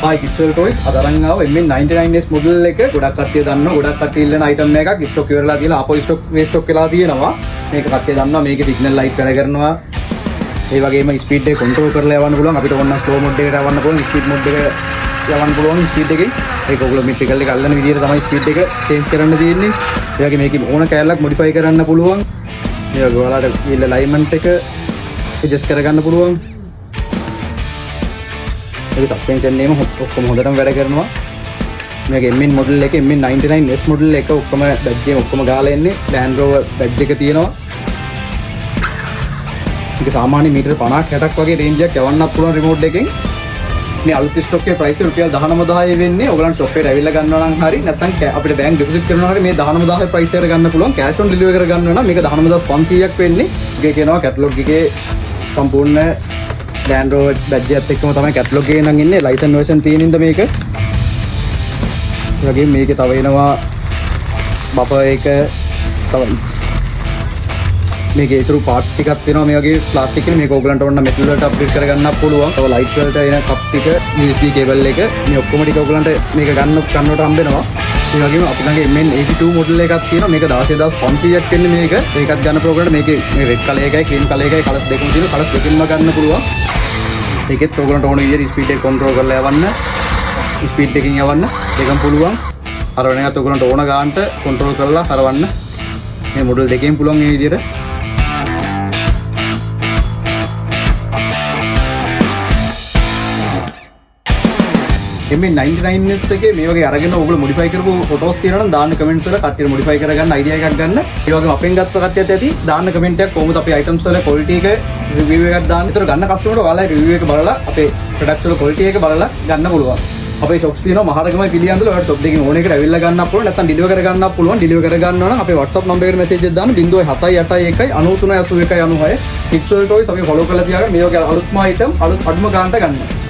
ආයි කිච්වල් ටොයිස් අද අරන් ආව MN99S මොඩල් එක ගොඩක් කට්ටිය දන්නවා ගොඩක් කට්ටිය ඉල්ලන අයිටම් එකක් ස්ටොක් ඉවරලා තියලා ආපහු ස්ටොක් වෙලා තියෙනවා මේක කට්ටිය දන්නවා මේකේ සිග්නල් ලයිට් වැඩ කරනවා ඒ වගේම ස්පීඩ් එක කන්ට්‍රෝල් කරලා යවන්න පුළුවන් අපිට ඕන ස්ලෝ මොඩ් එකට යවන්න පුළුවන් ස්පීඩ් මොඩ් එක යවන්න පුළුවන් ස්පීඩ් එකේ ඒක ඔයගොල්ලෝ මෙට්‍රිකල් එක අල්ලන විදිහට තමයි ස්පීඩ් එක චේන්ජ් කරන්න තියෙන්නේ ඒ වගේ මේකේ ඕන කැලලක් මොඩිෆයි කරන්න පුළුවන් මේ වගේ ඔයාලට ඊළ අලයින්මන්ට් එක ඇඩ්ජස්ට් කරගන්න පුළුවන් ඒක සස්පෙන්ෂන් නේම ඔක්කොම හොඳටම වැඩ කරනවා මේක MN මොඩල් එක MN99S මොඩල් එක ඔක්කොම බැජ් එක ඔක්කොම ගාලා එන්නේ Land Rover බැජ් එක තියෙනවා ඒක සාමාන්‍ය මීටර 50ක් 60ක් වගේ රේන්ජ් එකක් යවන්නත් පුළුවන් රිමෝට් එකෙන් මේ අලුත් ස්ටොක් එකේ ප්‍රයිස් රුපියල් 19000 වෙන්නේ ඔයගලන් ෂොප් එකට ඇවිල්ලා ගන්නවා නම් හරි නැත්නම් අපිට බැංක් ඩිපොසිට් කරනවා හරි මේ 19000 ප්‍රයිස් එකට ගන්න පුළුවන් කැෂ් ඔන් ඩෙලිවරි කර ගන්නවා නම් මේක 19500ක් වෙන්නේ ඒක කියනවා කැටලොග් එකේ සම්පූර්ණ Land Rover බැජ් එකත් එක්කම තමයි කැටලොග් එකේ නම් ඉන්නේ ලයිසන් වර්ෂන් තියෙනින්ද මේක ඒ වගේම මේකේ තව එනවා බෆර් එක තව මේකේ ඊටු පාර්ට්ස් ටිකක් තියෙනවා මේ වගේ ප්ලාස්ටික් එකේ මේක ඕගලන්ට ඕන මෙටල් වලට අප්ග්‍රේඩ් කරගන්නත් පුළුවන්. තව ලයිට් වලට එන කප් ටික USB කේබල් එක මේ ඔක්කොම ටික ඕගලන්ට මේක ගන්නවට හම්බෙනවා. ඒ වගේම අපි ළඟ MN82 මොඩල් එකක් තියෙනවා. මේක 16500ක් වෙන්නේ මේක. ඒකත් ගන්න ඕගලන්ට මේකේ මේ රෙඩ් කලර් එකයි ක්‍රීම් කලර් එකයි කලර්ස් දෙකම තියෙනවා. කලර්ස් දෙකෙන්ම ගන්න පුළුවන්. ඒකෙත් ඕගලන්ට ඕන විදිහට ස්පීඩ් එක කන්ට්‍රෝල් කරලා යවන්න. ස්පීඩ් එකකින් යවන්න දෙකම පුළුවන්. අර වෙනකත් ඕගලන්ට ඕන ගානට කන්ට්‍රෝල් කරලා හරවන්න. මේ මොඩල් දෙකෙන් පුළුවන් මේ විදිහට. MN99S එකේ මේ වගේ අරගෙන ඔයගොල්ලෝ මොඩිෆයි කරපු ෆොටෝස් තියෙනවා නම් දාන්න කමෙන්ට්ස් වල කට්ටියට මොඩිෆයි කරගන්න අයිඩියා එකක් ගන්න. ඒ වගේම අපෙන් ගත්ත කට්ටියත් ඇති දාන්න කමෙන්ට් එකක් කොහොමද අපේ අයිටම්ස් වල ක්වොලිටි එක රිවිව් එකක් දාන්න. ඒතර ගන්න කස්ටමර්ට ඔයාලා රිවිව් එක බලලා අපේ ප්‍රොඩක්ට්ස් වල ක්වොලිටි එක බලලා ගන්න පුළුවන්. අපේ ෂොප්ස් තියෙනවා මහරගම පිළියන්දල ඔයාලට ෂොප් දෙකකින් ඕන එකට ඇවිල්ලා ගන්නත් පුළුවන් නැත්නම් ඩිලිවර් කරගන්නත් පුළුවන්. ඩිලිවර් කරගන්නවා නම් අපේ WhatsApp නම්බර් එකට මැසේජ් එකක් දාන්න 0781 9381 96. කික්සල් ටොයිස් අපි ෆලෝ කරලා තියාගන්න මේ වගේ අලුත්ම අයිටම් අලුත් අඩුම ගානට ගන්න.